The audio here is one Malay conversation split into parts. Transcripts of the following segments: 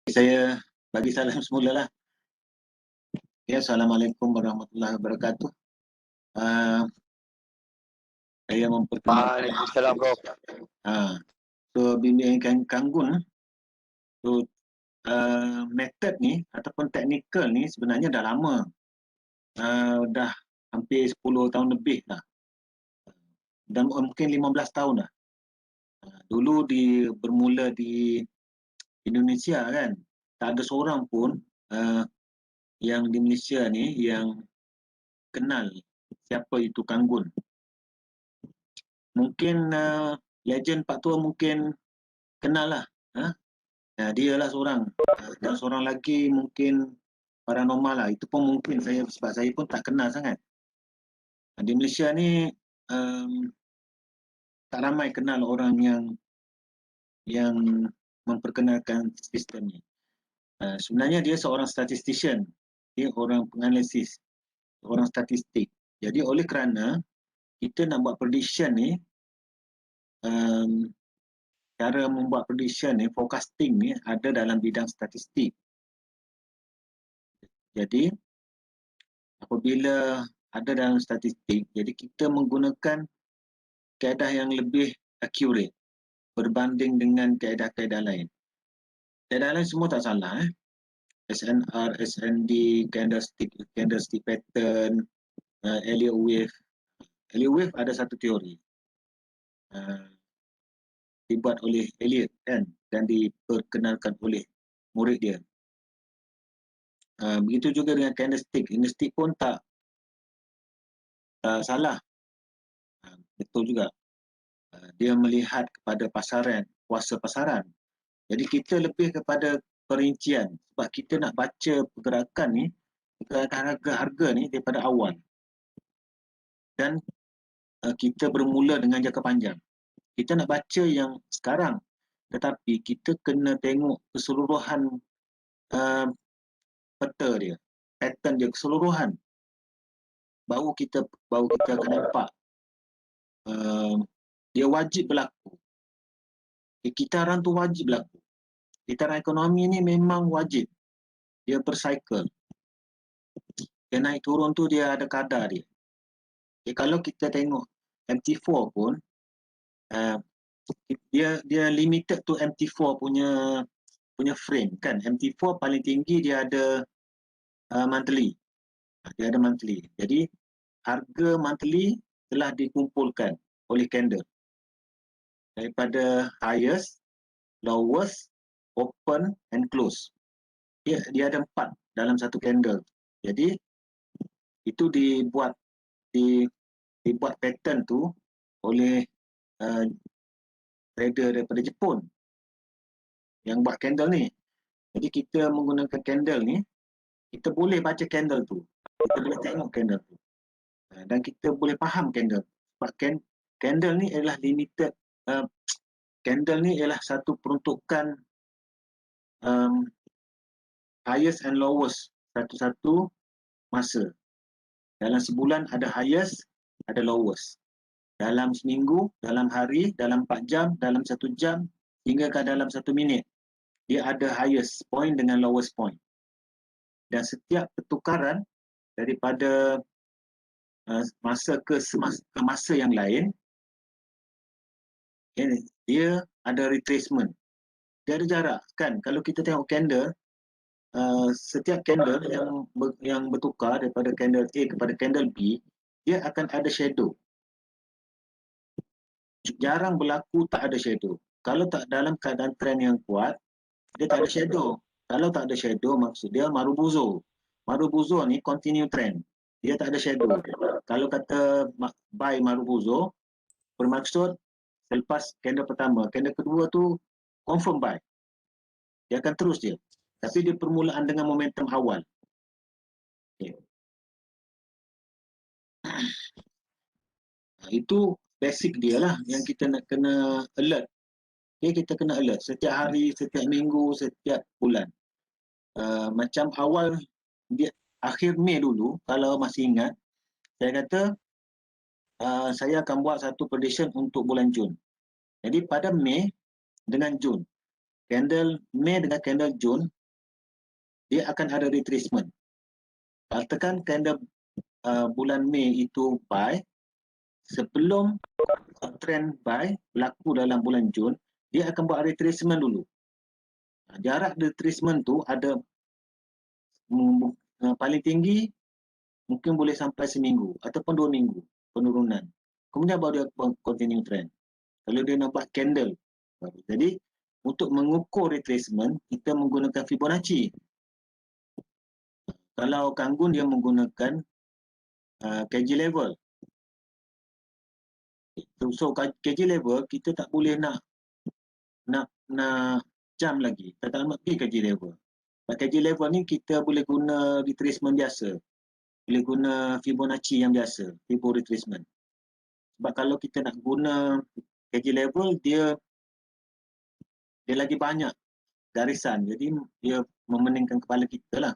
Saya bagi salam semula lah. Ya, Assalamualaikum warahmatullahi wabarakatuh. Uh, saya memperkenalkan Waalaikumsalam, bro. bimbingan Kanggun. So, metod ni ataupun teknikal ni sebenarnya dah lama. Dah hampir 10 tahun lebih lah. Dan mungkin 15 tahun lah. Dulu bermula di Indonesia kan. Tak ada seorang pun yang di Malaysia ni yang kenal siapa itu Kanggun. Mungkin legend Pak Tua mungkin kenal lah. Dia lah seorang. Dan seorang lagi mungkin paranormal lah. Itu pun mungkin sebab saya pun tak kenal sangat. Di Malaysia ni tak ramai kenal orang yang memperkenalkan sistem ni. Sebenarnya dia seorang statistician. Dia orang penganalisis. Orang statistik. Jadi oleh kerana kita nak buat prediction ni, cara membuat prediction ni, forecasting ni ada dalam bidang statistik. Jadi apabila ada dalam statistik, jadi kita menggunakan kaedah yang lebih accurate berbanding dengan kaedah-kaedah lain. Kaedah lain semua tak salah. SNR, SND, candlestick pattern, Elliott wave. Elliott wave ada satu teori. Dibuat oleh Elliott kan, dan diperkenalkan oleh murid dia. Begitu juga dengan candlestick. Candlestick pun tak salah. Betul juga. Dia melihat kepada pasaran, kuasa pasaran. Jadi kita lebih kepada perincian sebab kita nak baca pergerakan ni, pergerakan harga ni daripada awal. Dan kita bermula dengan jangka panjang. Kita nak baca yang sekarang, tetapi kita kena tengok keseluruhan peta dia, pattern dia keseluruhan. Baru kita akan nampak dia wajib berlaku. Kitaran tu wajib berlaku. Kitaran ekonomi ni memang wajib. Dia bercycle. Dia naik turun tu dia ada kadar dia. Okay, kalau kita tengok MT4 pun, dia limited to MT4 punya frame kan. MT4 paling tinggi dia ada monthly. Dia ada monthly. Jadi harga monthly telah dikumpulkan oleh candle. Daripada highest, lowest, open and close. Dia ada 4 dalam satu candle. Jadi itu dibuat pattern tu oleh trader daripada Jepun yang buat candle ni. Jadi kita menggunakan candle ni, kita boleh baca candle tu. Kita boleh tengok candle tu. Dan kita boleh faham candle. Sebab candle ni adalah limited. Candle ni ialah satu peruntukan highest and lowest satu-satu masa. Dalam sebulan ada highest, ada lowest. Dalam seminggu, dalam hari, dalam 4 jam, dalam 1 jam, hingga ke dalam 1 minit. Dia ada highest point dengan lowest point. Dan setiap pertukaran daripada masa ke masa yang lain, dia ada retracement. Dia ada jarak kan. Kalau kita tengok candle, setiap candle yang bertukar daripada candle A kepada candle B, dia akan ada shadow. Jarang berlaku tak ada shadow. Kalau tak dalam keadaan trend yang kuat, dia tak ada shadow. Kalau tak ada shadow, maksud dia Marubozu. Marubozu ni continue trend. Dia tak ada shadow. Kalau kata buy Marubozu, bermaksud selepas candle pertama, candle kedua tu confirm buy. Dia akan terus dia. Tapi dia permulaan dengan momentum awal. Okay. Itu basic dia lah yang kita nak kena alert. Okay, kita kena alert setiap hari, setiap minggu, setiap bulan. Macam awal dia akhir Mei dulu, kalau masih ingat, saya kata saya akan buat satu prediction untuk bulan Jun. Jadi pada Mei dengan Jun, candle Mei dengan candle Jun dia akan ada retracement. Katakan candle bulan Mei itu buy, sebelum trend buy berlaku dalam bulan Jun, dia akan buat retracement dulu. Jarak retracement tu ada paling tinggi mungkin boleh sampai seminggu ataupun 2 minggu penurunan. Kemudian baru dia continue trend. Kalau dia nak buat candle. Jadi untuk mengukur retracement, kita menggunakan Fibonacci. Kalau Kanggun dia menggunakan KG level. So KG level kita tak boleh nak jam lagi. Kita tak nak pergi KG level. KG level ni kita boleh guna retracement biasa. Boleh guna Fibonacci yang biasa, Fibo retracement. Sebab kalau kita nak guna KG level, dia lagi banyak garisan. Jadi dia memeningkan kepala kita lah.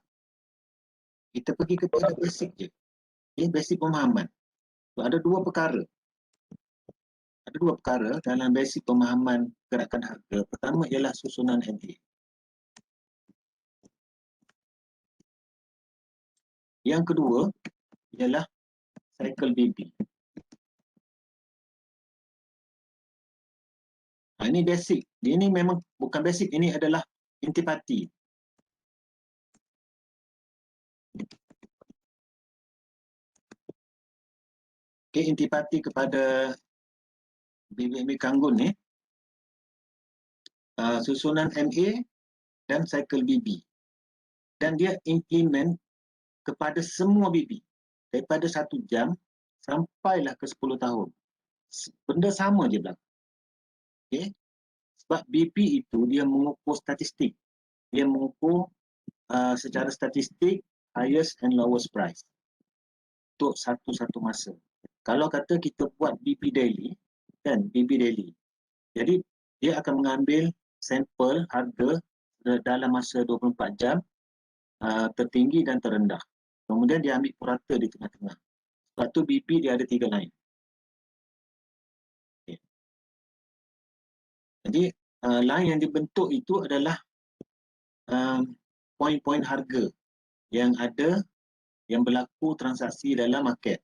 Kita pergi kepada basic je. Basic pemahaman. So, ada dua perkara. Ada dua perkara dalam basic pemahaman gerakan harga. Pertama ialah susunan MA. Yang kedua ialah cycle BB. Ini basic. Ini memang bukan basic, ini adalah intipati. Okay, intipati kepada BB Kanggun ni. Susunan MA dan cycle BB. Dan dia implement kepada semua BB. Daripada 1 jam sampailah ke 10 tahun. Benda sama je berlaku. Okay? Sebab BB itu dia mengukur statistik. Dia mengukur secara statistik highest and lowest price untuk satu-satu masa. Kalau kata kita buat BB daily, kan, BB daily. Jadi dia akan mengambil sampel harga dalam masa 24 jam tertinggi dan terendah. Kemudian dia ambil purata di tengah-tengah. Sebab tu BB dia ada 3 line. Okay. Jadi line yang dibentuk itu adalah poin-poin harga yang ada, yang berlaku transaksi dalam market.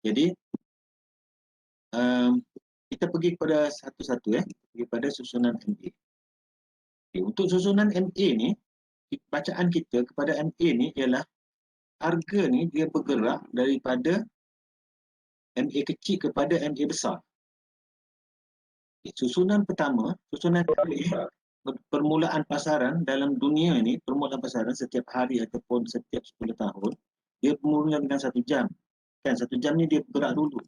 Jadi kita pergi kepada satu-satu, pergi pada susunan MA. Okay. Untuk susunan MA ni, bacaan kita kepada MA ni ialah harga ni dia bergerak daripada MA kecil kepada MA besar. Okay. Susunan pertama, susunan MA, permulaan pasaran dalam dunia ni, permulaan pasaran setiap hari ataupun setiap 10 tahun, dia bermula dengan 1 jam. Kan 1 jam ni dia bergerak dulu.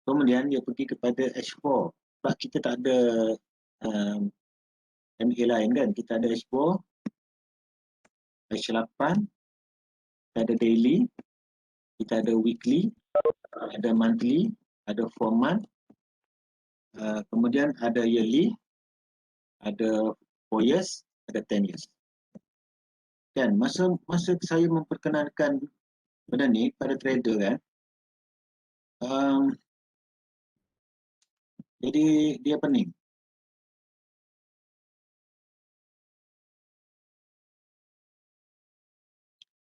Kemudian dia pergi kepada H4. Sebab kita tak ada MA lain kan. Kita ada H4, H8, kita ada daily, kita ada weekly, ada monthly, ada 4 month, kemudian ada yearly, ada 4 years, ada 10 years. Kan, masa saya memperkenalkan benda ni pada trader kan, jadi dia pening.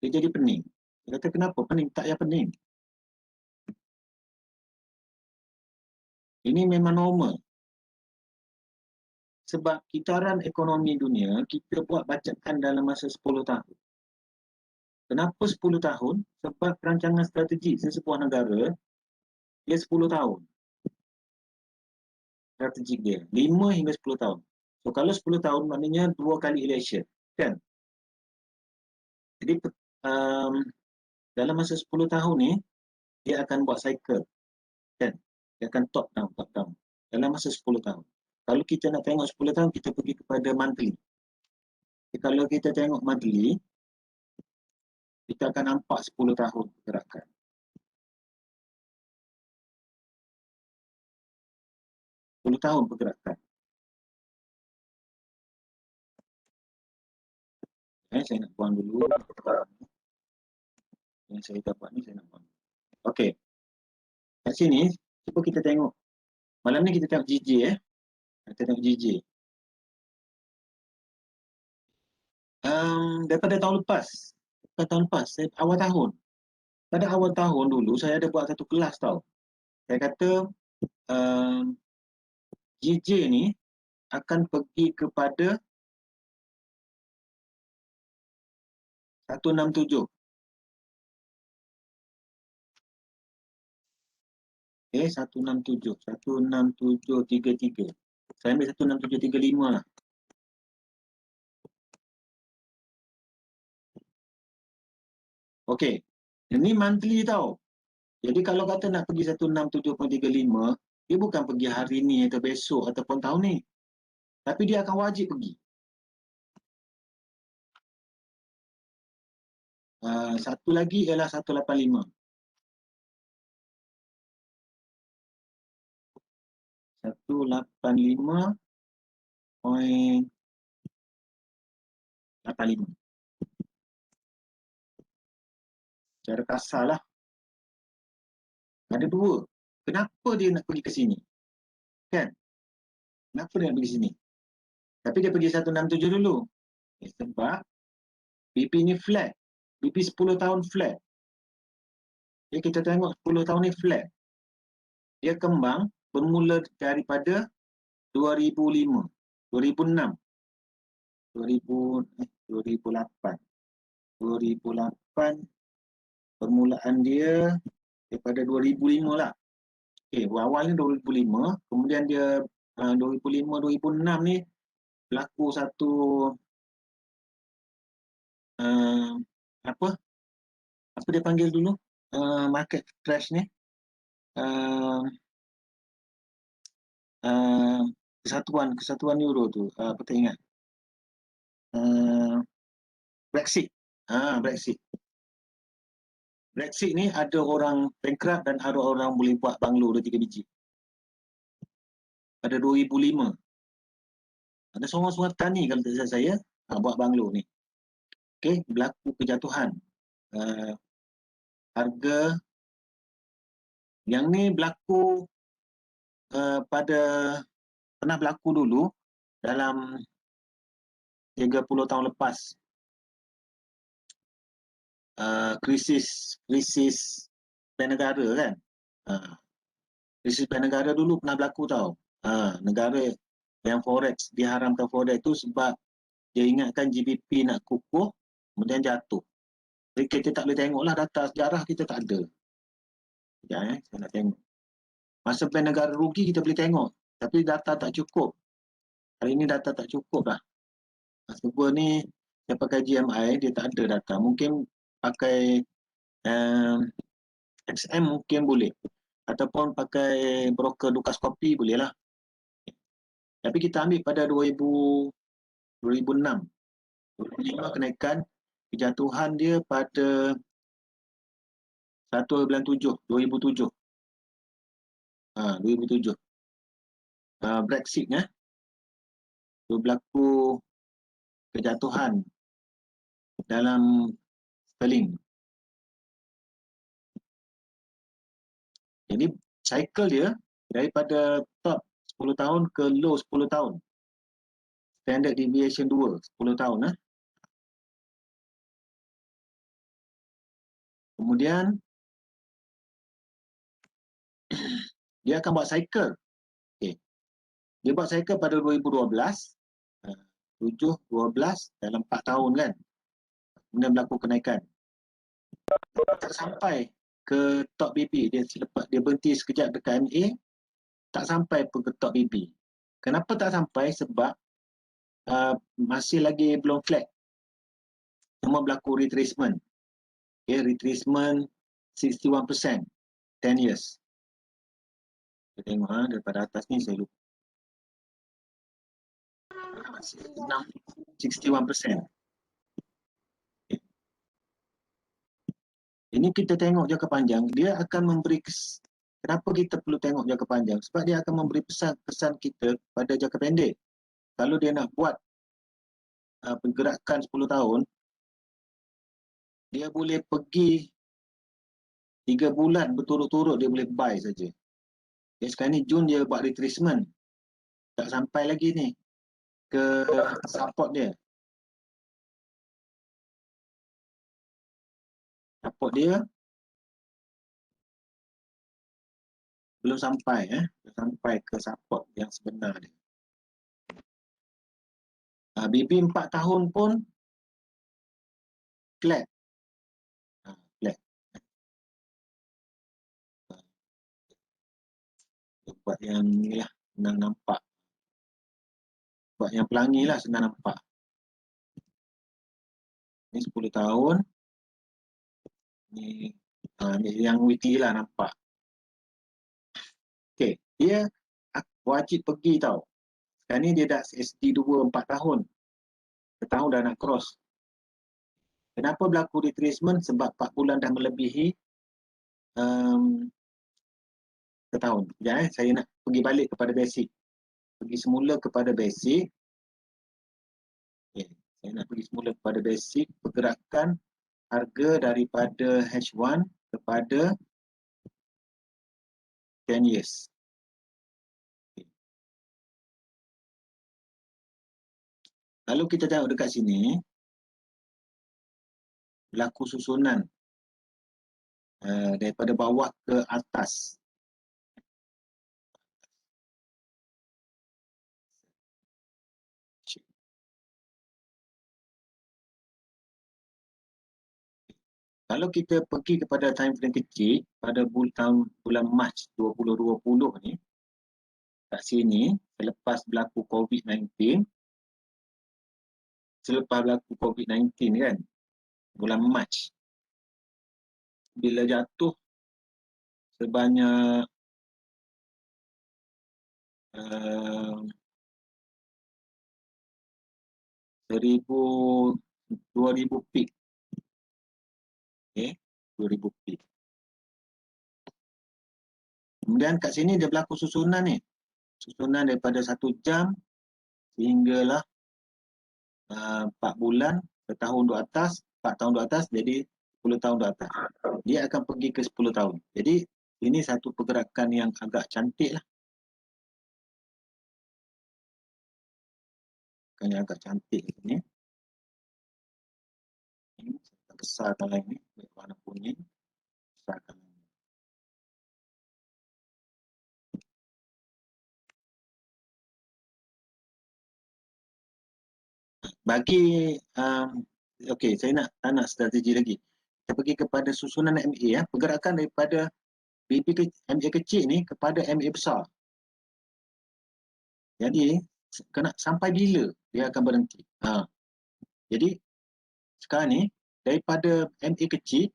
Dia jadi pening. Dia kata kenapa pening? Tak payah pening. Ini memang normal. Sebab kitaran ekonomi dunia, kita buat bacaan dalam masa 10 tahun. Kenapa 10 tahun? Sebab perancangan strategi sesebuah negara, dia 10 tahun. Strategik dia. 5 hingga 10 tahun. So, kalau 10 tahun maknanya 2 kali election. Kan? Jadi, dalam masa 10 tahun ni, dia akan buat cycle. Kan? Dia akan top down. Dalam masa 10 tahun. Kalau kita nak tengok 10 tahun, kita pergi kepada monthly. Jadi, kalau kita tengok monthly, kita akan nampak 10 tahun pergerakan. 10 tahun pergerakan. Saya nak buang dulu. Yang saya dapat ni saya nak buang. Okey. Kat sini, cuba kita tengok. Malam ni kita tengok GJ. Kita tengok GJ. daripada tahun lepas. Awal tahun. Pada awal tahun dulu, saya ada buat satu kelas tau. Saya kata, JJ ni akan pergi kepada 167. 167. 16733. Saya ambil 16735 lah. Okey. Ini monthly tau. Jadi kalau kata nak pergi 167.35, dia bukan pergi hari ni atau besok ataupun tahun ni. Tapi dia akan wajib pergi. Satu lagi ialah 185. 185.85. Cara kasar lah. Ada dua. Kenapa dia nak pergi ke sini? Kan? Kenapa dia nak pergi sini? Tapi dia pergi 167 dulu. Sebab BP ni flat. BP 10 tahun flat. Kita tengok 10 tahun ni flat. Dia kembang bermula daripada 2005, 2006, 2008. Permulaan dia daripada 2005 lah. Awal ni 2005, kemudian dia 2005-2006 ni berlaku satu apa dia panggil dulu market crash ni, kesatuan euro tu, apa tak ingat, Brexit. Brexit ni ada orang bankrupt dan ada orang boleh buat banglo 2-3 biji. Pada 2005 ada seorang petani kalau tak salah saya buat banglo ni. Berlaku kejatuhan. Harga yang ni berlaku pernah berlaku dulu dalam 30 tahun lepas. Krisis bank negara kan. Krisis bank negara dulu pernah berlaku tau. Negara yang forex, diharamkan forex tu sebab dia ingatkan GBP nak kukuh, kemudian jatuh. Jadi kita tak boleh tengok lah data sejarah, kita tak ada. Sekejap saya nak tengok. Masa bank negara rugi kita boleh tengok, tapi data tak cukup. Hari ni data tak cukup lah. Sebab ni saya pakai GMI, dia tak ada data. Mungkin pakai XM mungkin boleh. Ataupun pakai broker Lukas Copy boleh lah. Tapi kita ambil pada 2006. 2005 kenaikan, kejatuhan dia pada 197, 2007. 2007. Brexit berlaku kejatuhan dalam sterling. Jadi cycle dia daripada top 10 tahun ke low 10 tahun. Standard deviation 2, 10 tahun. Kemudian dia akan buat cycle. Dia buat cycle pada 2012, 7, 12 dalam 4 tahun kan. Kemudian berlaku kenaikan. Tak sampai ke top BP. Dia berhenti sekejap dekat MA, tak sampai pun ke top BP. Kenapa tak sampai? Sebab masih lagi belum flat. Semua berlaku retracement. Retracement 61%, 10 years. Kita tengok daripada atas ni saya lupa. 61%. Ini kita tengok jangka panjang, dia akan memberi kenapa kita perlu tengok jangka panjang? Sebab dia akan memberi pesan kita pada jangka pendek. Kalau dia nak buat pergerakan 10 tahun, dia boleh pergi 3 bulan berturut-turut dia boleh buy saja. Sekarang ni Jun dia buat retracement. Tak sampai lagi ni ke support dia. support dia belum sampai, belum sampai ke support yang sebenar dia. BB 4 tahun pun flat. Flat. Buat yang ni lah, senang nampak. Buat yang pelangi lah, senang nampak. Ni 10 tahun. Ni yang weekly lah nampak. Okay, dia wajib pergi tau. Sekarang ni dia dah SD 2 4 tahun. Setahun dah nak cross. Kenapa berlaku retracement? Sebab 4 bulan dah melebihi setahun. Sekejap, saya nak pergi balik kepada basic. Pergi semula kepada basic. Okay. Saya nak pergi semula kepada basic. Pergerakan harga daripada H1 kepada 10 years. Okay. Lalu kita tengok dekat sini, berlaku susunan daripada bawah ke atas. Kalau kita pergi kepada time frame kecil pada bulan Mac 2020 ni, kat sini selepas berlaku COVID-19 kan, bulan Mac, bila jatuh sebanyak 2,000 peak. Okay, 2,000 peak. Kemudian kat sini dia berlaku susunan ni. Susunan daripada 1 jam sehinggalah 4 bulan, setahun dua atas, 4 tahun dua atas, jadi 10 tahun dua atas. Dia akan pergi ke 10 tahun. Jadi ini satu pergerakan yang agak cantik lah. Yang agak cantik ni. Ini besarkan lagi ni, warna kuning. Besarkan lagi. Bagi okey, saya nak strategi lagi. Kita pergi kepada susunan MA, pergerakan daripada MA kecil ni kepada MA besar. Jadi kena sampai bila dia akan berhenti. Jadi sekarang ni daripada MA kecil,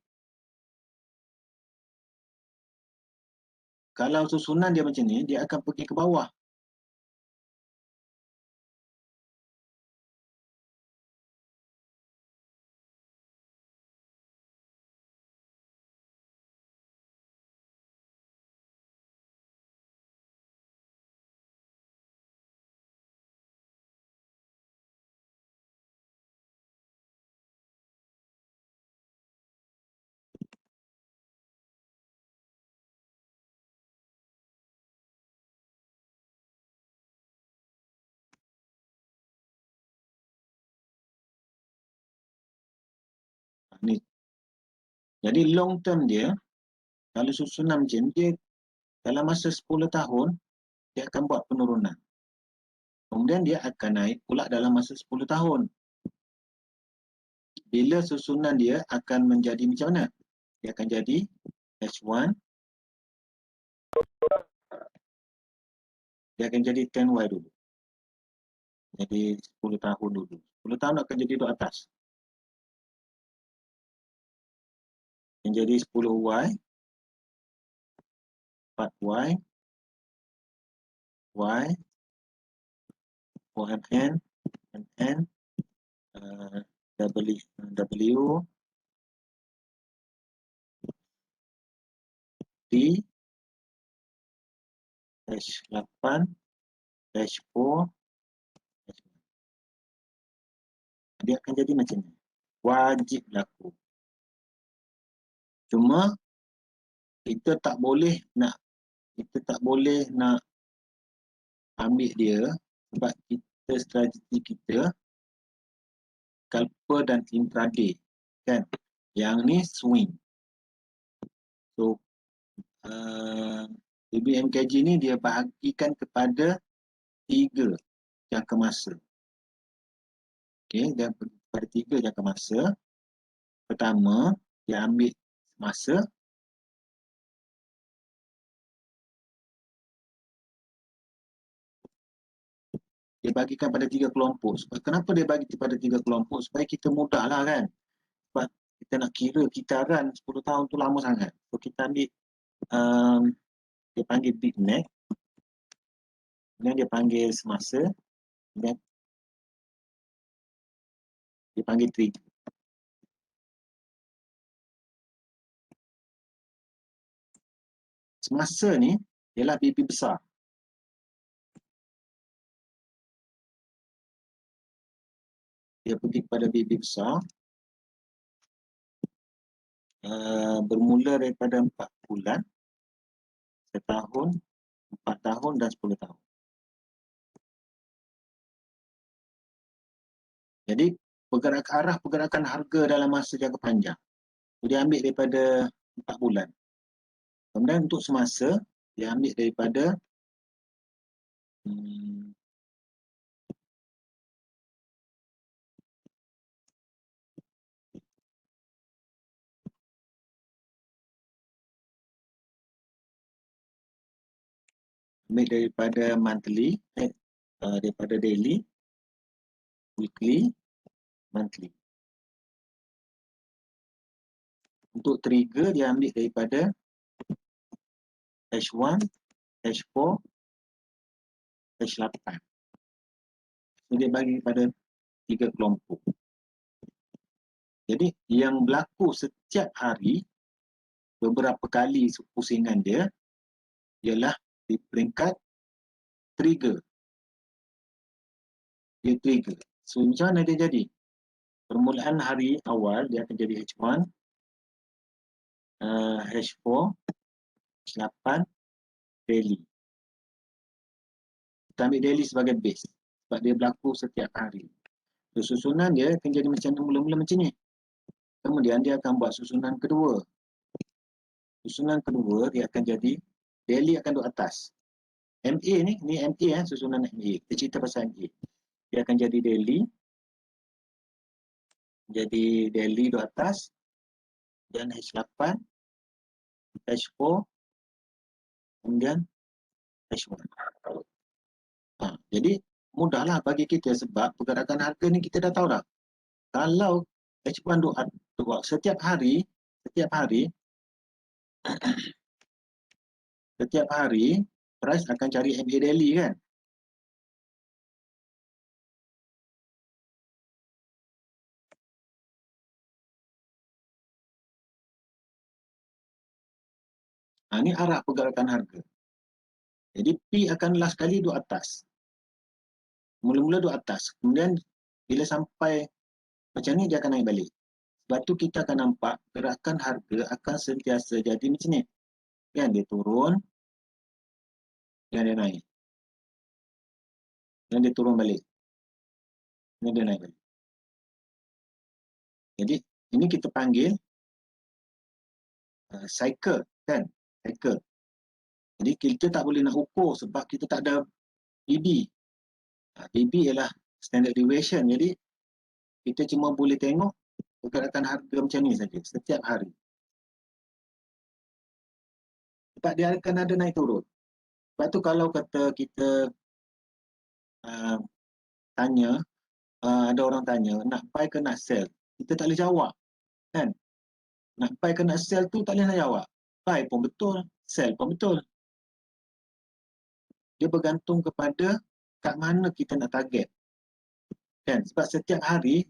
kalau susunan dia macam ni, dia akan pergi ke bawah. Ni. Jadi long term dia, kalau susunan macam dia, dalam masa 10 tahun, dia akan buat penurunan. Kemudian dia akan naik pula dalam masa 10 tahun. Bila susunan dia akan menjadi macam mana? Dia akan jadi H1, dia akan jadi 10Y dulu. Jadi 10 tahun dulu. 10 tahun akan jadi duduk atas. Yang jadi 10Y, 4Y, Y, 4MN, MN, W, T, H8, H4, dia akan jadi macam ni. Wajib berlaku. Cuma kita tak boleh nak ambil dia sebab strategi kita scalper dan intraday kan. Yang ni swing. So, BBMKG ni dia bahagikan kepada 3 jangka masa. Okey, dia pada 3 jangka masa. Pertama, dia ambil masa. Dia bagikan pada 3 kelompok. Kenapa dia bagi pada 3 kelompok? Supaya kita mudahlah kan. Sebab kita nak kira kitaran 10 tahun tu lama sangat. So kita ambil dia panggil big neck. Kemudian dia panggil semasa. Kemudian dia panggil trigger. Semasa ni ialah BB besar. Dia pergi kepada BB besar. Bermula daripada 4 bulan, setahun, 4 tahun dan 10 tahun. Jadi arah pergerakan harga dalam masa jangka panjang. Dia ambil daripada 4 bulan. Kemudian untuk semasa, dia ambil daripada monthly, daripada daily, weekly, monthly. Untuk trigger dia ambil daripada H1, H4, H8. So dia bagi pada 3 kelompok. Jadi yang berlaku setiap hari, beberapa kali pusingan dia ialah di peringkat trigger. Dia trigger. So macam mana dia jadi? Permulaan hari awal dia akan jadi H1, H4, H8, daily. Kita ambil daily sebagai base sebab dia berlaku setiap hari. So, susunan dia akan jadi macam mula-mula macam ni. Kemudian dia akan buat susunan kedua. Susunan kedua dia akan jadi daily akan duduk atas. MA ni MA susunan MA. Kita cerita pasal MA. Dia akan jadi daily. Jadi daily duduk atas. Dan H8, H4, kemudian H1. Jadi mudahlah bagi kita sebab pergerakan harga ni kita dah tahu dah. Kalau H1 duduk setiap hari price akan cari MA daily kan. Ini arah pergerakan harga. Jadi P akan last kali duduk atas. Mula-mula duduk atas. Kemudian bila sampai macam ni dia akan naik balik. Sebab tu kita akan nampak gerakan harga akan sentiasa jadi macam ni. Kan dia turun. Dan dia naik. Dan dia turun balik. Dan dia naik balik. Jadi ini kita panggil cycle kan. Cycle. Jadi kita tak boleh nak ukur sebab kita tak ada BB. BB ialah standard deviation. Jadi kita cuma boleh tengok pergerakan harga macam ni saja setiap hari. Sebab dia akan ada naik turun. Sebab tu kalau kata kita tanya, ada orang tanya nak buy ke nak sell, kita tak boleh jawab kan. Nak buy ke nak sell tu tak boleh nak jawab. Buy pun betul, sell pun betul. Dia bergantung kepada kat mana kita nak target kan. Sebab setiap hari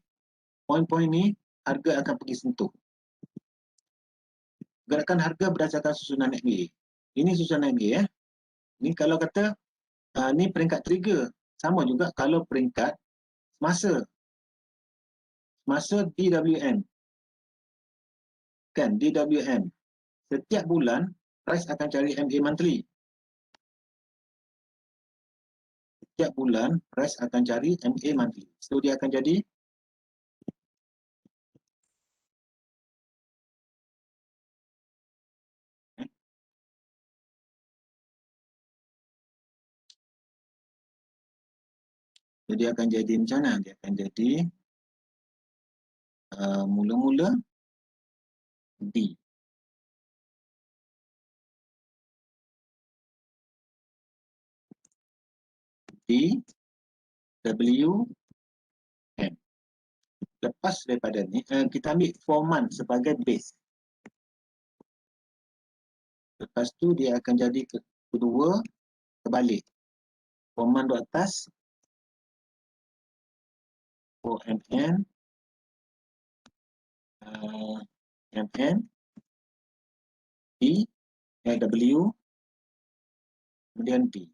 poin-poin ni harga akan pergi sentuh. Gerakan harga berdasarkan susunan MA. Ini susunan MA Ni kalau kata ni peringkat trigger. Sama juga kalau peringkat semasa. Semasa DWM. Kan DWM. Setiap bulan price akan cari MA monthly. Setiap bulan price akan cari MA monthly. So dia akan jadi Jadi akan jadi macam mana? Dia akan jadi mula-mula D. D, W, M. Lepas daripada ni, kita ambil 4 month sebagai base. Lepas tu dia akan jadi kedua terbalik. 4 month duduk atas, 4MN, MN, D, W, kemudian D.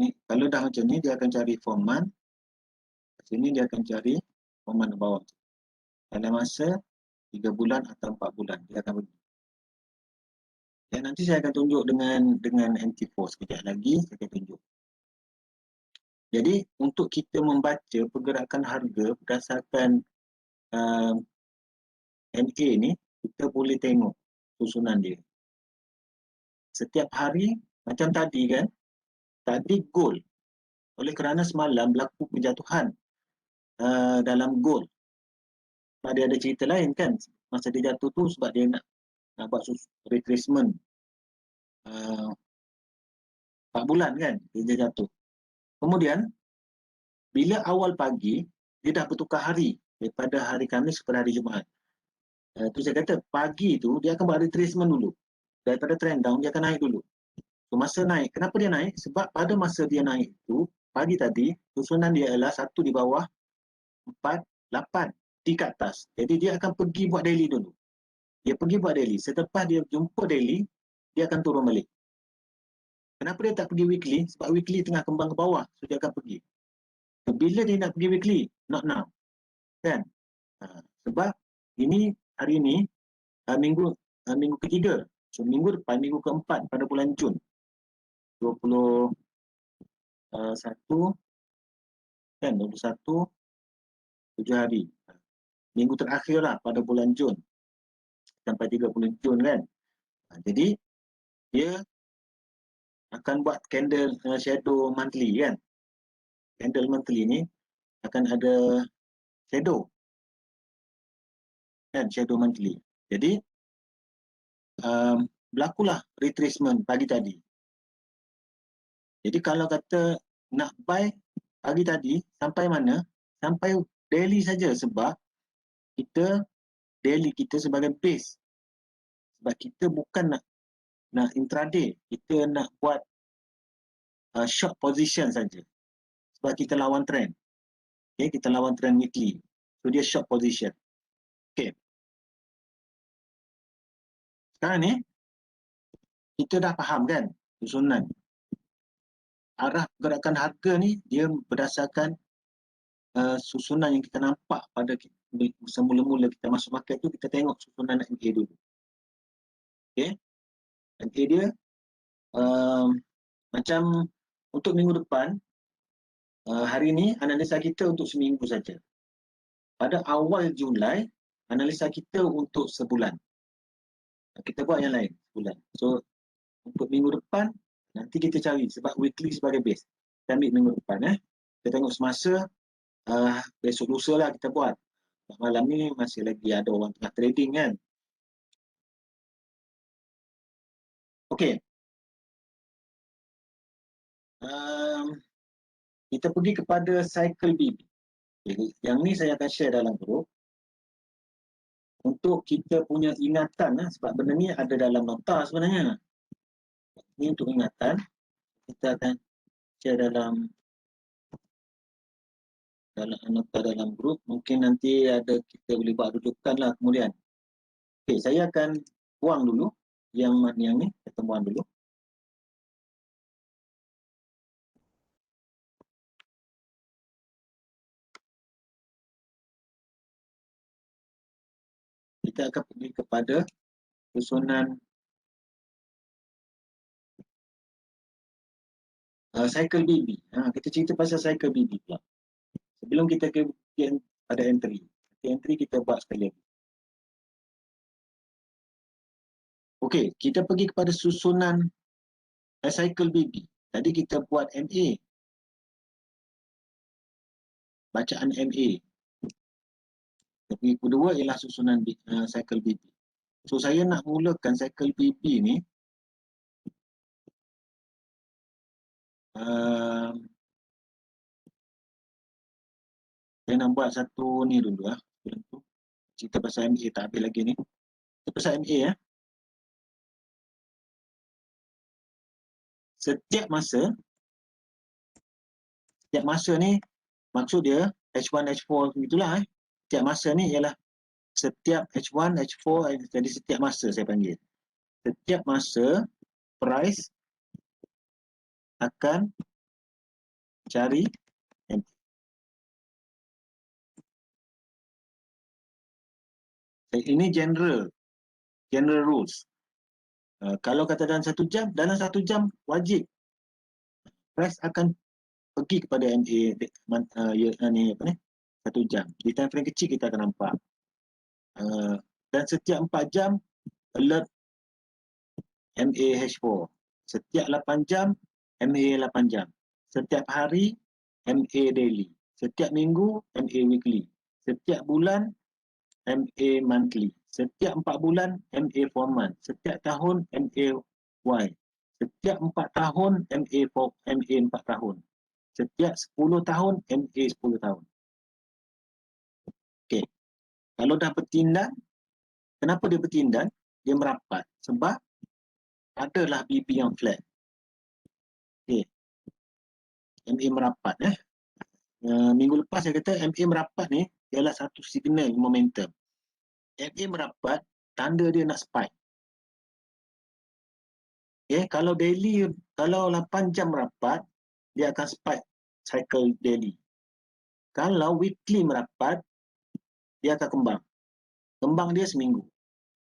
Ni, kalau dah macam ni, dia akan cari 4 month. Sini dia akan cari 4 month bawah. Dalam masa 3 bulan atau 4 bulan, dia akan pergi. Dan nanti saya akan tunjuk dengan anti-force sekejap lagi, saya akan tunjuk. Jadi, untuk kita membaca pergerakan harga berdasarkan NA ni, kita boleh tengok susunan dia. Setiap hari, macam tadi kan, tadi gold. Oleh kerana semalam berlaku penjatuhan dalam gold. Sebab dia ada cerita lain kan, masa dia jatuh tu sebab dia nak buat retracement 4 bulan kan, dia jatuh. Kemudian, bila awal pagi, dia dah bertukar hari daripada hari Khamis kepada hari Jumaat. Tu saya kata, pagi tu dia akan buat retracement dulu. Daripada trend down, dia akan naik dulu. So, masa naik, kenapa dia naik? Sebab pada masa dia naik tu, pagi tadi, susunan dia adalah 1 di bawah, 4, 8 di kat atas. Jadi dia akan pergi buat daily dulu. Dia pergi buat daily. Selepas dia jumpa daily, dia akan turun balik. Kenapa dia tak pergi weekly? Sebab weekly tengah kembang ke bawah. So dia akan pergi. So, bila dia nak pergi weekly? Not now. Kan? Sebab ini hari ini minggu ketiga. So minggu depan, minggu keempat pada bulan Jun. 21 kan, 21 7 hari. Minggu terakhir lah pada bulan Jun. Sampai 30 Jun kan. Jadi dia akan buat candle shadow monthly kan. Candle monthly ni akan ada shadow. Kan, shadow monthly. Jadi berlakulah retracement pagi tadi. Jadi kalau kata nak buy pagi tadi, sampai mana? Sampai daily saja sebab kita daily kita sebagai base. Sebab kita bukan nak intraday, kita nak buat short position saja. Sebab kita lawan trend. Okay, kita lawan trend weekly. So dia short position. Okay. Sekarang ni kita dah faham kan susunan. Arah pergerakan harga ni dia berdasarkan susunan yang kita nampak pada semula-mula kita masuk market tu, kita tengok susunan NA dulu. Okay. NA dia macam untuk minggu depan, hari ni analisa kita untuk seminggu saja. Pada awal Julai, analisa kita untuk sebulan. Kita buat yang lain sebulan. So untuk minggu depan nanti kita cari sebab weekly sebagai base. Kita ambil minggu depan kita tengok semasa besok lusa lah kita buat. Malam ni masih lagi ada orang tengah trading kan. Okey. Kita pergi kepada cycle BB. Yang ni saya akan share dalam grup untuk kita punya ingatan sebab benda ni ada dalam nota sebenarnya. Ini untuk ingatan. Kita akan share dalam nota dalam grup. Mungkin nanti ada kita boleh buat rujukan lah kemudian. Okey, saya akan buang dulu yang ni, kita buang dulu. Kita akan pergi kepada susunan cycle BB. Kita cerita pasal cycle BB pula. Sebelum kita ada entry. Entry kita buat sekali lagi. Okey, kita pergi kepada susunan cycle BB. Tadi kita buat MA, bacaan MA. Tapi kedua ialah susunan cycle BB. So saya nak mulakan cycle BB ni saya nak buat satu ni dulu lah. Cerita pasal MA tak habis lagi ni. Cerita pasal MA ya. Setiap masa ni maksud dia H1, H4 itulah. Setiap masa ni ialah setiap H1, H4, jadi setiap masa saya panggil. Setiap masa price akan cari MA. Ini general rules. Kalau kata dalam 1 jam, wajib price akan pergi kepada MA ni 1 jam. Di time frame kecil kita akan nampak. Dan setiap 4 jam alert MAH4. Setiap 8 jam MA 8 jam. Setiap hari MA daily. Setiap minggu MA weekly. Setiap bulan MA monthly. Setiap 4 bulan MA 4 month. Setiap tahun MA Y. Setiap 4 tahun MA 4 tahun. Setiap 10 tahun MA 10 tahun. Okey. Kalau dah bertindan, kenapa dia bertindan? Dia merapat sebab adalah BB yang flat. Okey. MA merapat minggu lepas saya kata MA merapat ni ialah satu signal momentum. MA merapat, tanda dia nak spike. Okay, kalau 8 jam merapat, dia akan spike cycle daily. Kalau weekly merapat, dia akan kembang. Kembang dia seminggu.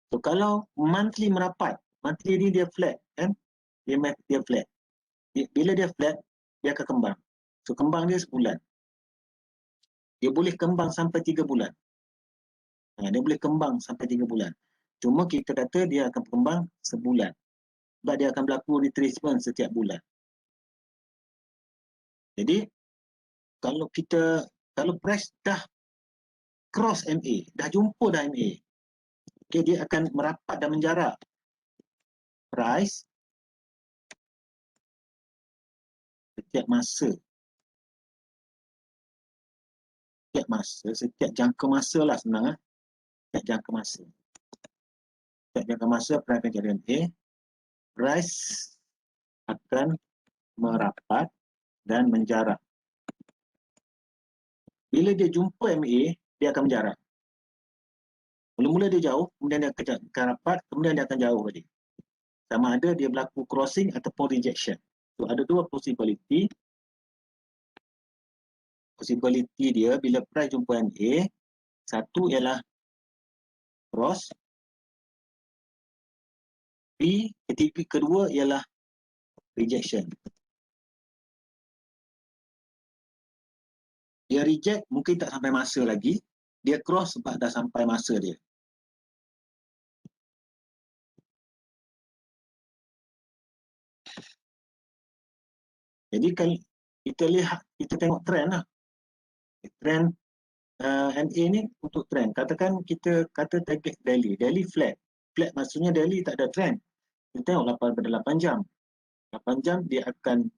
So kalau monthly merapat, monthly ni dia flat kan? Dia flat. Bila dia flat, dia akan kembang. So kembang dia sebulan. Dia boleh kembang sampai 3 bulan. Dia boleh kembang sampai 3 bulan. Cuma kita kata dia akan berkembang sebulan. Sebab dia akan berlaku retracement setiap bulan. Jadi, kalau price dah cross MA, dah jumpa dah MA, okay, dia akan merapat dan menjarak. Price setiap masa. Setiap jangka masa lah sebenarnya. Setiap jangka masa. Price akan jadi MA. Price akan merapat dan menjarak. Bila dia jumpa MA, dia akan menjarak. Mula-mula dia jauh, kemudian dia akan rapat, kemudian dia akan jauh balik. Sama ada dia berlaku crossing ataupun rejection. So, ada dua possibility. Possibility dia bila price jumpa MA, satu ialah cross. Tipe kedua ialah rejection. Dia reject mungkin tak sampai masa lagi. Dia cross sebab dah sampai masa dia. Jadi kalau kita tengok trend lah. Trend MA ni untuk trend. Katakan kita kata target daily. Daily flat. Flat maksudnya daily tak ada trend. Kita tengok 8 jam. 8 jam dia akan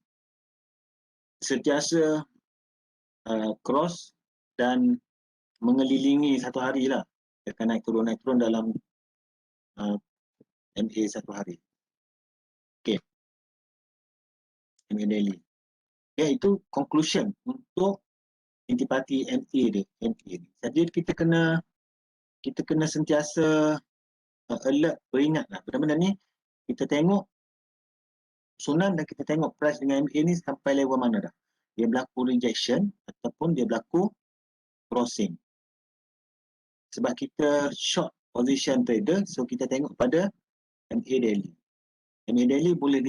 sentiasa cross dan mengelilingi satu hari lah. Dia akan naik turun dalam MA satu hari. Okay. MA daily. Ya, itu conclusion untuk intipati MA dia. Jadi kita kena sentiasa alert, beringatlah. Benda-benda ni kita tengok susunan dan kita tengok price dengan MA ni sampai level mana dah. Dia berlaku rejection ataupun dia berlaku crossing. Sebab kita short position trader, so kita tengok pada MA daily. MA daily boleh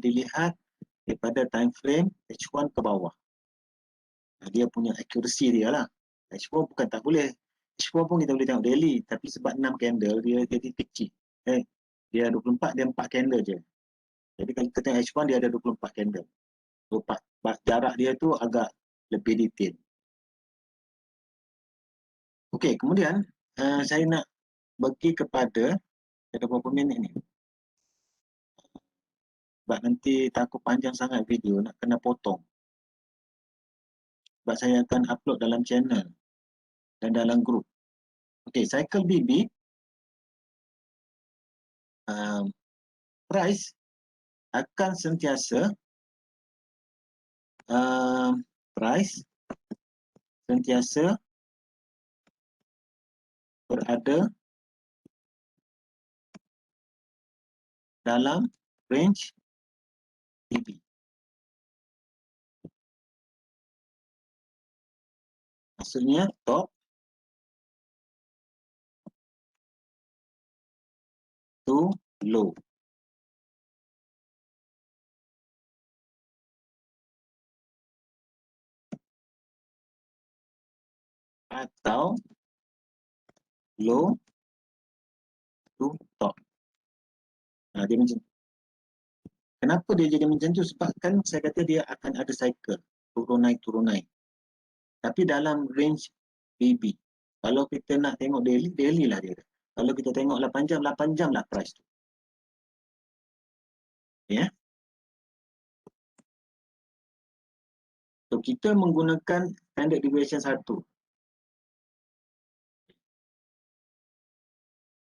dilihat daripada time frame H1 ke bawah. Dia punya accuracy dia lah. H4 bukan tak boleh. H4 pun kita boleh tengok daily, tapi sebab 6 candle dia jadi kecil. Dia 24, dia 4 candle je. Jadi kalau kita tengok H1 dia ada 24 candle. So, jarak dia tu agak lebih detail. Okey, kemudian saya nak bagi kepada, ada berapa minit ni? Sebab nanti takut panjang sangat video, nak kena potong. Sebab saya akan upload dalam channel dan dalam grup. Okey, cycle BB, price akan sentiasa price sentiasa berada dalam range BB. Maksudnya top to low. Atau low to top. Dia macam, kenapa dia jadi macam tu? Sebab kan saya kata dia akan ada cycle, turun naik. Tapi dalam range BB. Kalau kita nak tengok daily, daily lah dia. Kalau kita tengok 8 jam lah price tu. Ya. Yeah. So, kita menggunakan standard deviation 1.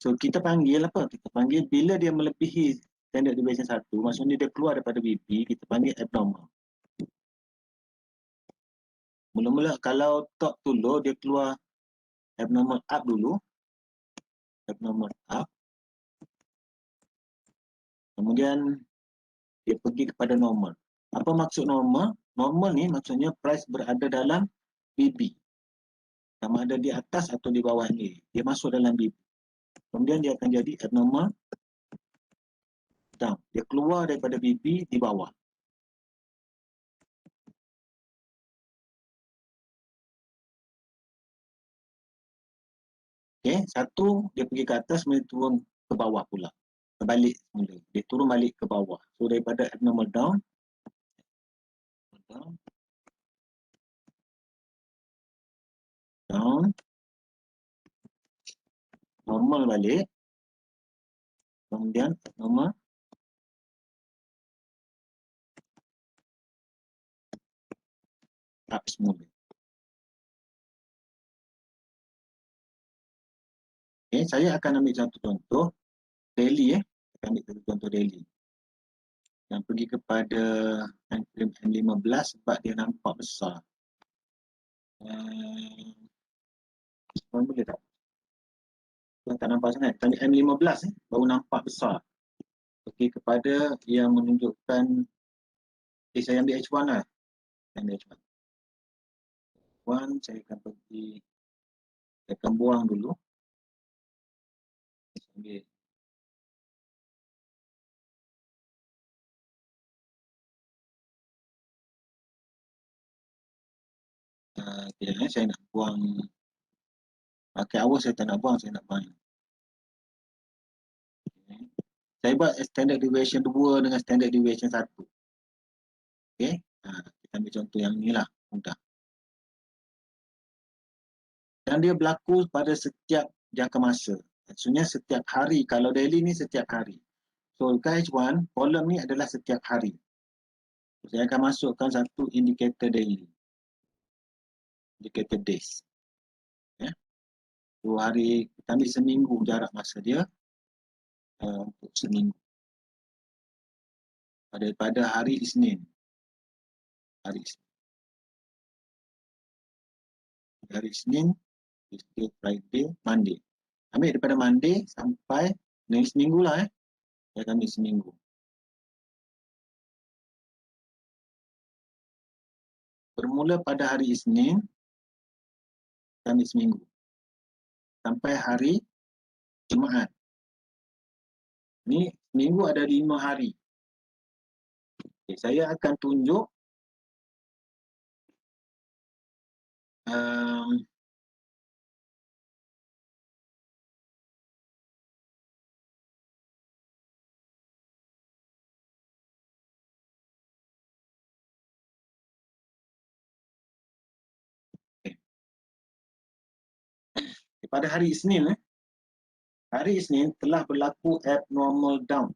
So, kita panggil apa? Kita panggil bila dia melebihi standard deviation 1, maksudnya dia keluar daripada BB, kita panggil abnormal. Mula-mula kalau top to low, dia keluar abnormal up dulu. Abnormal up. Kemudian dia pergi kepada normal. Apa maksud normal? Normal ni maksudnya price berada dalam BB. Sama ada di atas atau di bawah ni. Dia masuk dalam BB. Kemudian dia akan jadi abnormal down. Dia keluar daripada BB di bawah. Okay, satu dia pergi ke atas, kemudian turun ke bawah pula. Balik semula. Dia turun balik ke bawah. So daripada abnormal down, down, normal balik, kemudian abnormal, up semula. Okay, saya akan ambil satu contoh daily. Saya ambil satu contoh daily. Yang pergi kepada M15 sebab dia nampak besar. Boleh tak? Tak nampak sangat. Tadi M15 baru nampak besar. Pergi kepada yang menunjukkan, saya ambil H1 lah. Saya ambil H1. H1 saya akan pergi, saya akan buang dulu. Saya ambil saya nak buang pakai hours, saya tak nak buang, saya nak buang. Saya buat standard deviation 2 dengan standard deviation 1. Okey, kita ambil contoh yang ni lah, mudah. Dan dia berlaku pada setiap jangka masa. Maksudnya setiap hari. Kalau daily ni setiap hari. So H1, kolom ni adalah setiap hari. Saya akan masukkan satu indikator daily. Indikator days. Ya. So hari, kita ambil seminggu jarak masa dia. Untuk seminggu. Daripada hari Isnin. Hari Isnin, Tuesday, Friday, Monday. Ambil daripada Monday sampai next seminggu lah. Saya akan ambil seminggu. Bermula pada hari Isnin, kita ambil seminggu. Sampai hari Jumaat. Ni seminggu ada 5 hari. Okay, saya akan tunjuk pada hari Isnin, hari Isnin telah berlaku abnormal down.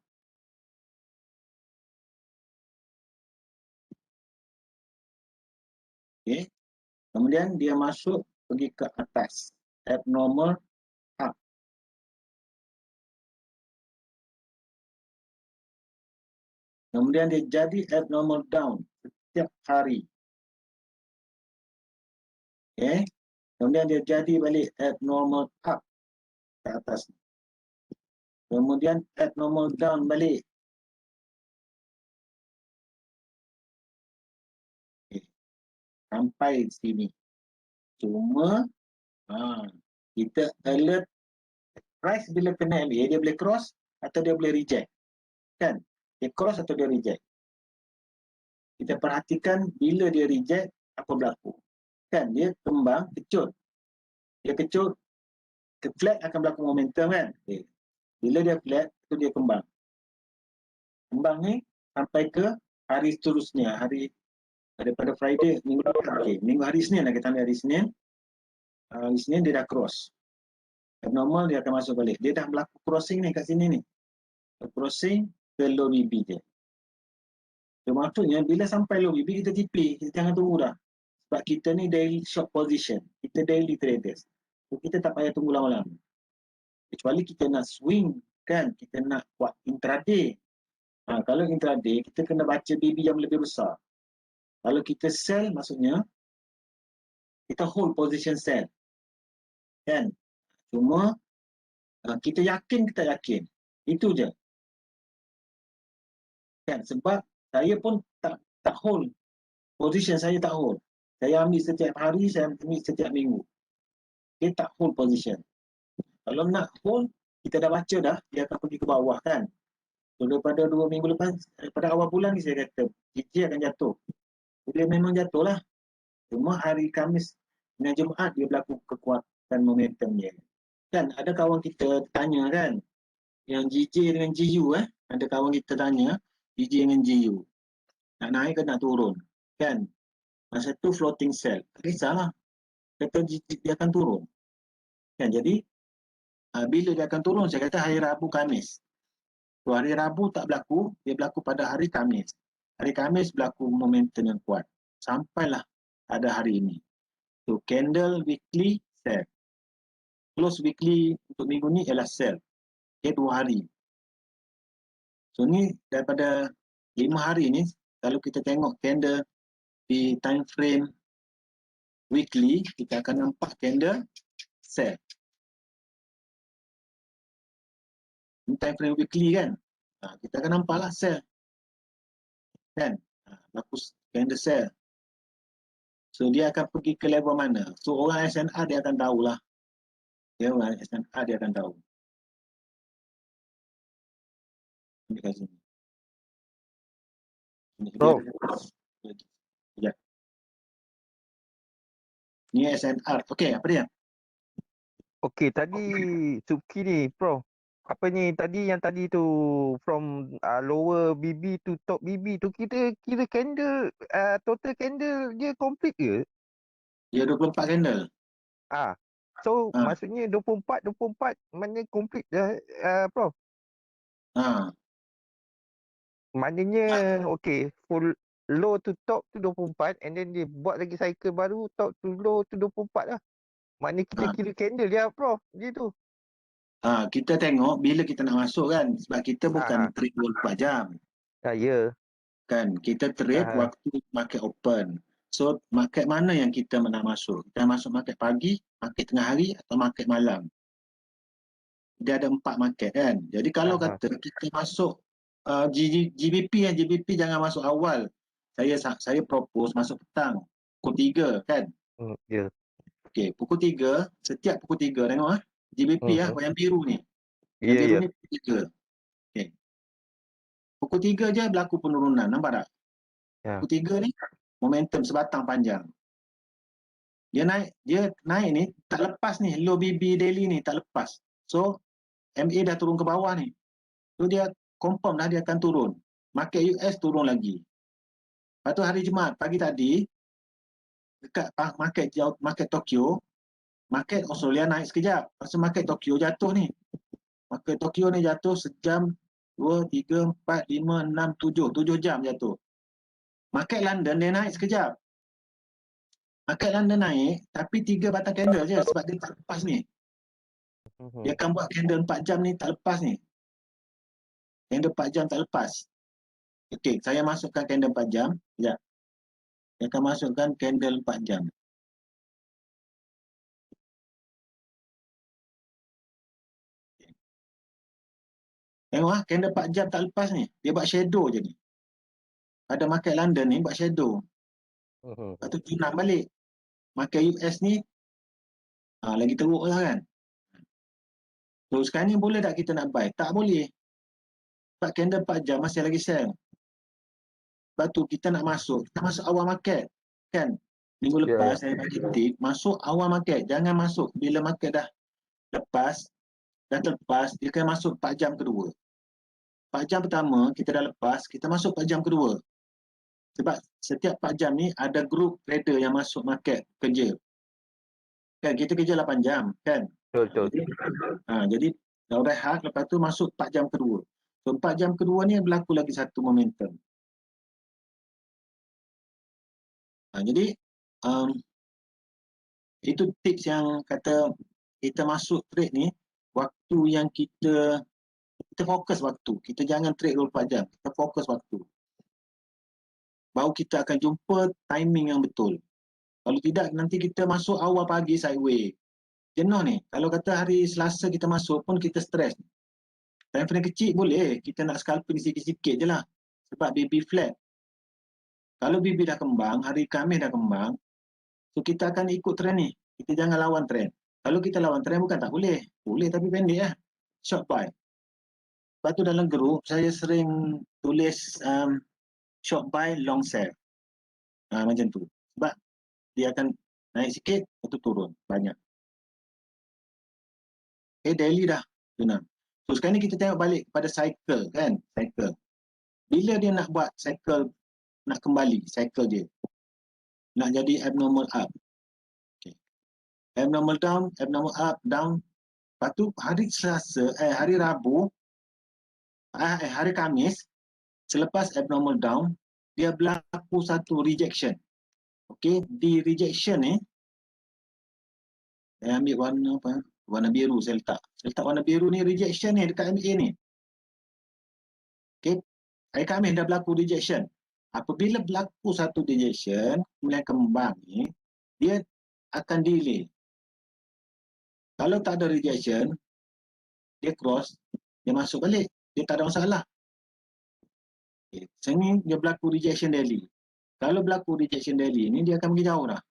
Okay. Kemudian dia masuk pergi ke atas, abnormal up. Kemudian dia jadi abnormal down setiap hari. Okay. Kemudian dia jadi balik abnormal up ke atas. Kemudian abnormal down balik. Okay. Sampai sini. Cuma kita alert price bila kena MA, dia boleh cross atau dia boleh reject. Kan? Dia cross atau dia reject. Kita perhatikan bila dia reject, apa berlaku. Kan? Dia kembang, kecut. Dia kecut, ke flat akan berlaku momentum kan? Okay. Bila dia flat, itu dia kembang. Kembang ni sampai ke hari seterusnya, hari daripada Friday, minggu depan. Okay. Minggu hari Isnin lah kita ambil hari Isnin. Hari Isnin dia dah cross. Abnormal dia akan masuk balik. Dia dah berlaku crossing ni kat sini ni. Crossing ke low BB je. So, maksudnya bila sampai low BB kita TP, kita jangan tunggu dah. Sebab kita ni daily short position. Kita daily traders. So, kita tak payah tunggu lama-lama. Kecuali kita nak swing kan, kita nak buat intraday. Kalau intraday, kita kena baca BB yang lebih besar. Kalau kita sell, maksudnya kita hold position sell. Kan? Cuma kita yakin, kita yakin. Itu je. Kan? Sebab saya pun tak hold. Position saya tak hold. Saya ambil setiap hari, saya ambil setiap minggu. Dia tak hold position. Kalau nak hold, kita dah baca dah, dia akan pergi ke bawah kan. So, daripada 2 minggu lepas, pada awal bulan ni saya kata, dia akan jatuh. Dia memang jatuh lah. Cuma hari Khamis dengan Jumaat, dia berlaku kekuatan momentum dia. Kan, ada kawan kita tanya kan, yang GJ dengan GU ada kawan kita tanya, GJ dengan GU. Nak naik ke nak turun? Kan? Masa tu floating cell. Tak kisahlah. Kata dia akan turun. Kan? Jadi, bila dia akan turun, saya kata hari Rabu, Khamis. So, hari Rabu tak berlaku, dia berlaku pada hari Khamis. Hari Khamis berlaku momentum yang kuat. Sampailah pada hari ini. So, candle weekly, sell. Close weekly untuk minggu ni ialah sell. Okay, 2 hari. So, ni daripada 5 hari ni, kalau kita tengok candle di time frame weekly, kita akan nampak candle sell. Ini time frame weekly kan? Kita akan nampaklah sell. Kan? Bagus candle sell. So, dia akan pergi ke level mana? So, orang SNR dia akan tahulah. Ya, orang SNR dia akan tahu. Ini kat sini. Bro. Ya. Ni SNR. Okey, apa dia? Okey, tadi Subki ni, Prof. Apa ni tadi yang tadi tu from lower BB to top BB tu kita kira candle total candle dia complete ke? Dia 24 candle. So maksudnya 24 mana complete dah Prof. Maknanya okey, full low to top tu 24 and then dia buat lagi cycle baru top to low tu 24 lah. Maknanya kita kira candle dia Prof. Dia tu. Kita tengok bila kita nak masuk kan, sebab kita bukan trade 24 jam. Ya. Kan, kita trade waktu market open. So, market mana yang kita nak masuk? Kita masuk market pagi, market tengah hari atau market malam. Dia ada 4 market kan. Jadi kalau kata kita masuk GBP jangan masuk awal. Saya propose masuk petang, pukul 3 kan. Ya. Okey, pukul 3, setiap pukul 3 tengok GBP yang biru ni. Yang biru ni pukul 3. Okey. Pukul 3 je berlaku penurunan, nampak tak? Pukul 3 ni momentum sebatang panjang. Dia naik ni tak lepas ni, low BB daily ni tak lepas. So MA dah turun ke bawah ni. So dia confirm dah dia akan turun. Market US turun lagi. Lepas tu hari Jumaat pagi tadi dekat market Tokyo market Australia naik sekejap. Lepas tu market Tokyo jatuh ni. Market Tokyo ni jatuh sejam, 2, 3, 4, 5, 6, 7. 7 jam jatuh. Market London dia naik sekejap. Market London naik, tapi 3 batang candle je sebab dia tak lepas ni. Dia akan buat candle 4 jam ni tak lepas ni. Candle 4 jam tak lepas. Okey, saya masukkan candle 4 jam. Sekejap. Saya akan masukkan candle 4 jam. Tengok ah, candle 4 jam tak lepas ni. Dia buat shadow je ni. Pada market London ni buat shadow. Lepas tu tunang balik. Market US ni lagi teruk lah kan. So sekarang ni boleh tak kita nak buy? Tak boleh. Sebab candle 4 jam masih lagi sell. Lepas tu kita nak masuk. Kita masuk awal market. Kan? Minggu lepas saya bagi tip. Masuk awal market. Jangan masuk bila market dah lepas. Dah terlepas. Dia akan masuk 4 jam kedua. 4 jam pertama kita dah lepas. Kita masuk 4 jam kedua. Sebab setiap 4 jam ni ada grup trader yang masuk market kerja. Kan kita kerja 8 jam kan. Betul. Jadi dah rehat lepas tu masuk 4 jam kedua. So 4 jam kedua ni berlaku lagi satu momentum. Jadi itu tips yang kata kita masuk trade ni waktu yang kita fokus waktu. Kita jangan trade 24 jam. Kita fokus waktu. Baru kita akan jumpa timing yang betul. Kalau tidak nanti kita masuk awal pagi sideways. Jenuh ni. Kalau kata hari Selasa kita masuk pun kita stres. Time frame kecil boleh. Kita nak scalping sikit-sikit je lah. Sebab BB flat. Kalau BB dah kembang, hari Khamis dah kembang, so kita akan ikut trend ni. Kita jangan lawan trend. Kalau kita lawan trend bukan tak boleh. Boleh tapi pendek lah. Short buy. Lepas tu dalam grup, saya sering tulis short buy, long sell. Macam tu. Sebab dia akan naik sikit, lepas tu turun. Banyak. Daily dah. Tunang. So sekarang ni kita tengok balik kepada cycle kan. Cycle. Bila dia nak buat cycle, nak kembali cycle dia. Nak jadi abnormal up. Okay. Abnormal down, abnormal up, down. Lepas tu hari Selasa, hari Rabu, hari Khamis, selepas abnormal down, dia berlaku satu rejection. Okey, di rejection ni, saya ambil warna apa? Warna biru saya letak. Saya letak warna biru ni rejection ni dekat MA ni. Okey, hari Khamis dah berlaku rejection. Apabila berlaku satu rejection, kemudian kembang ni, dia akan delay. Kalau tak ada rejection, dia cross, dia masuk balik. Dia tak ada masalah. Okay. Sini dia berlaku rejection daily. Kalau berlaku rejection daily ni, dia akan pergi jauh dah.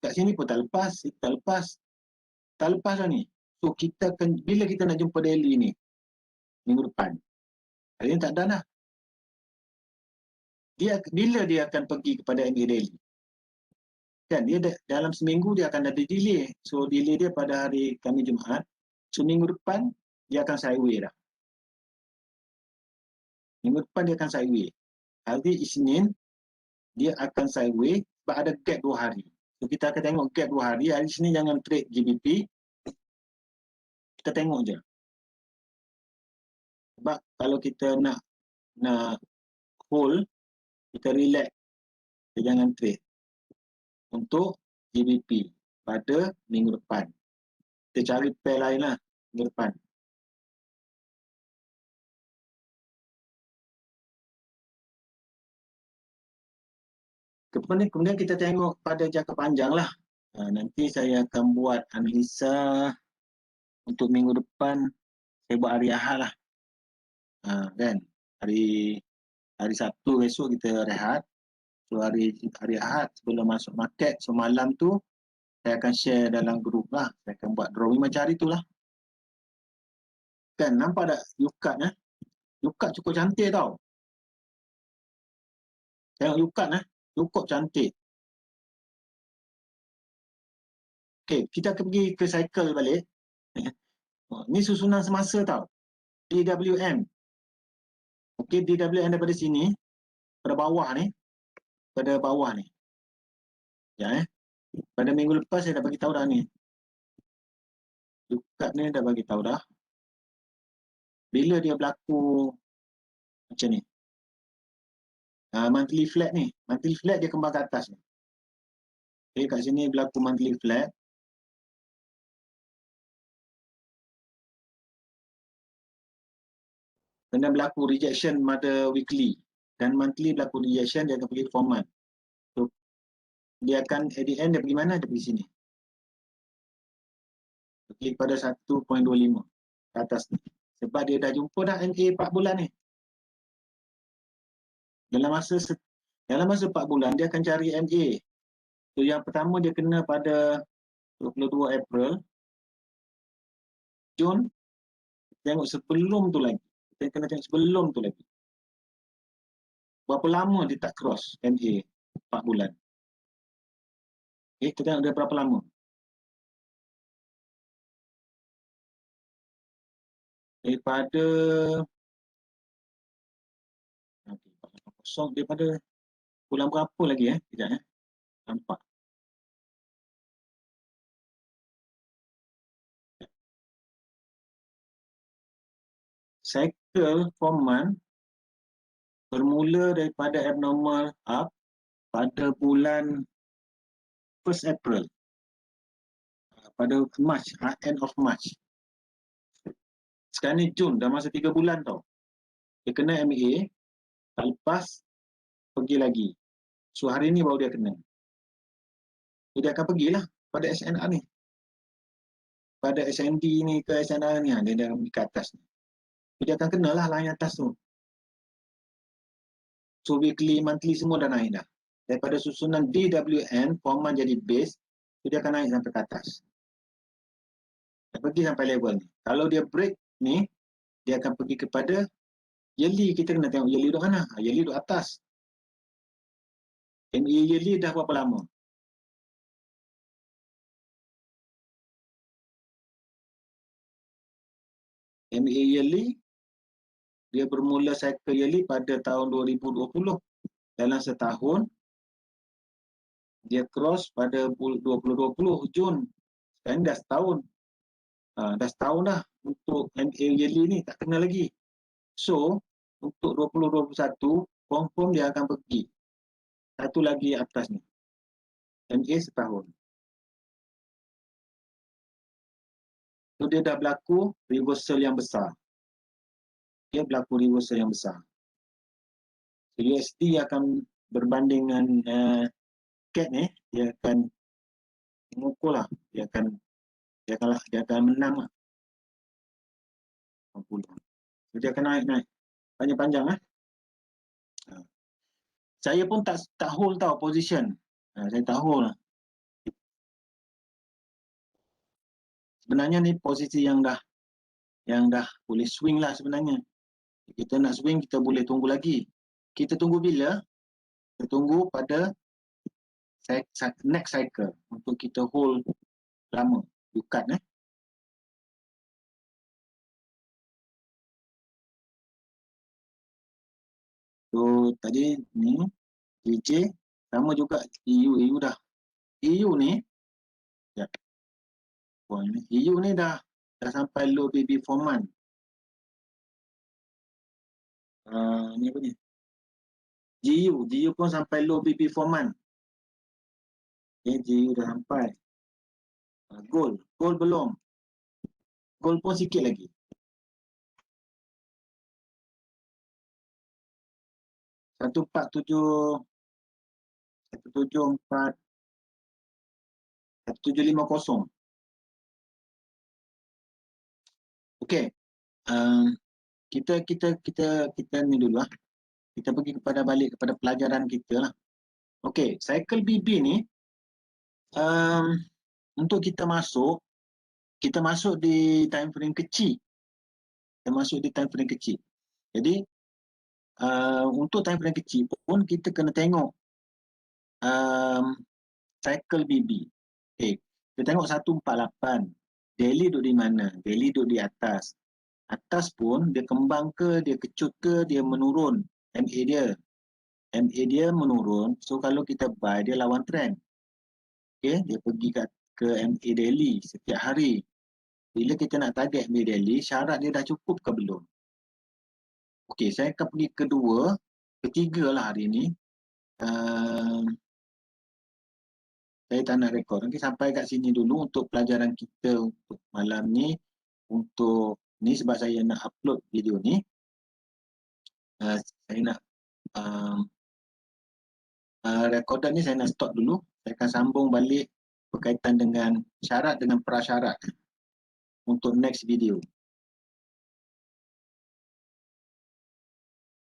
Kat sini pun tak lepas, tak lepas. Tak lepas dah ni. So kita akan, bila kita nak jumpa daily ni, minggu depan, hari ni tak ada dah. Bila dia akan pergi kepada MA daily? Kan dia dalam seminggu dia akan ada delay. So delay dia pada hari Khamis Jumaat. So minggu depan dia akan sideways dah. Minggu depan dia akan sideways. Hari Isnin dia akan sideways sebab ada gap 2 hari. So kita akan tengok gap 2 hari. Hari Isnin jangan trade GBP. Kita tengok je. Sebab kalau kita nak hold, kita relax. Kita jangan trade. Untuk GBP pada minggu depan. Kita cari pair lain lah minggu depan. Kemudian kita tengok pada jangka panjang lah. Nanti saya akan buat analisa untuk minggu depan. Saya buat hari Ahad lah. Kan? Hari Sabtu besok kita rehat. So hari Ahad sebelum masuk market, so malam tu saya akan share dalam grup lah. Saya akan buat drawing macam hari tu lah. Kan nampak tak Yukat Yukat cukup cantik tau. Tengok Yukat cukup cantik. Okay, kita akan pergi ke cycle balik. Ni susunan semasa tau. DWM. Okay, DWM daripada sini pada bawah ni. Ya Pada minggu lepas saya dah bagi tahu dah ni. Dukat ni dah bagi tahu dah. Bila dia berlaku macam ni. Monthly flat ni. Monthly flat dia kembang ke atas ni. Okay, kat sini berlaku monthly flat. Kena berlaku rejection pada weekly. Dan monthly berlaku rejection, dia akan pergi ke format. So, dia akan, at the end, dia pergi mana? Dia pergi sini. Pergi pada 1.25 ke atas ni. Sebab dia dah jumpa dah NA 4 bulan ni. Dalam masa 4 bulan, dia akan cari NA. So, yang pertama dia kena pada 22 April. Jun, tengok sebelum tu lagi. Kita kena tengok sebelum tu lagi. Berapa lama dia tak cross NA 4 bulan. Okay, kita tengok dia berapa lama. Daripada kosong daripada bulan berapa lagi Sekejap nampak. Cycle format bermula daripada abnormal up pada bulan 1 April. Pada March, end of March. Sekarang ni Jun, dah masa 3 bulan tau. Dia kena MA, tak lepas, pergi lagi. So hari ni baru dia kena. So, dia akan pergilah pada SNR ni. Pada SND ni ke SNR ni, dia dah pergi ke atas ni. So, dia akan kenalah line atas tu. So weekly, monthly semua dah naik dah. Daripada susunan DWN, format jadi base, so dia akan naik sampai ke atas. Dia pergi sampai level ni. Kalau dia break ni, dia akan pergi kepada yearly. Kita kena tengok yearly duduk mana. Yearly duduk atas. MA yearly dah berapa lama? MA yearly, dia bermula cycle yearly pada tahun 2020. Dalam setahun, dia cross pada 2020 Jun. Sekarang dah setahun. Dah setahun dah untuk MA yearly ni tak kena lagi. So, untuk 2021, confirm dia akan pergi. Satu lagi atas ni. MA setahun. So, dia dah berlaku reversal yang besar. Dia berlaku reversal yang besar. So, USD akan berbanding dengan CAD ni, dia akan mengukur lah. Dia akan menang lah. So, dia akan naik. Panjang-panjang lah. Saya pun tak hold tau position. Saya tak hold lah. Sebenarnya ni posisi yang dah boleh swing lah sebenarnya. Kita nak swing, kita boleh tunggu lagi. Kita tunggu bila? Kita tunggu pada next cycle untuk kita hold lama. Dukat So tadi ni DJ sama juga EU dah. EU ni ya. EU ni dah sampai low BB format. Ni apa ni? GU pun sampai low BB format. GU dah sampai. Gold belum. Gold pun sikit lagi. Satu 1750. Okey. Kita ni dulu lah. Kita pergi balik kepada pelajaran kita lah. Okey, cycle BB ni untuk kita masuk di time frame kecil. Jadi untuk time frame kecil pun kita kena tengok cycle BB. Okey, kita tengok 148. Daily duduk di mana? Daily duduk di atas. Atas pun dia kembang ke, dia kecut ke, dia menurun. MA dia menurun. So kalau kita buy, dia lawan trend. Okay, dia pergi ke MA Daily setiap hari. Bila kita nak target MA Daily, syarat dia dah cukup ke belum? Okey, saya akan pergi ketiga lah hari ni. Saya tak nak rekod. Nanti sampai kat sini dulu untuk pelajaran kita untuk malam ni. Untuk ni sebab saya nak upload video ni. Saya nak rekodan ni saya nak stop dulu. Saya akan sambung balik berkaitan dengan syarat dengan prasyarat untuk next video.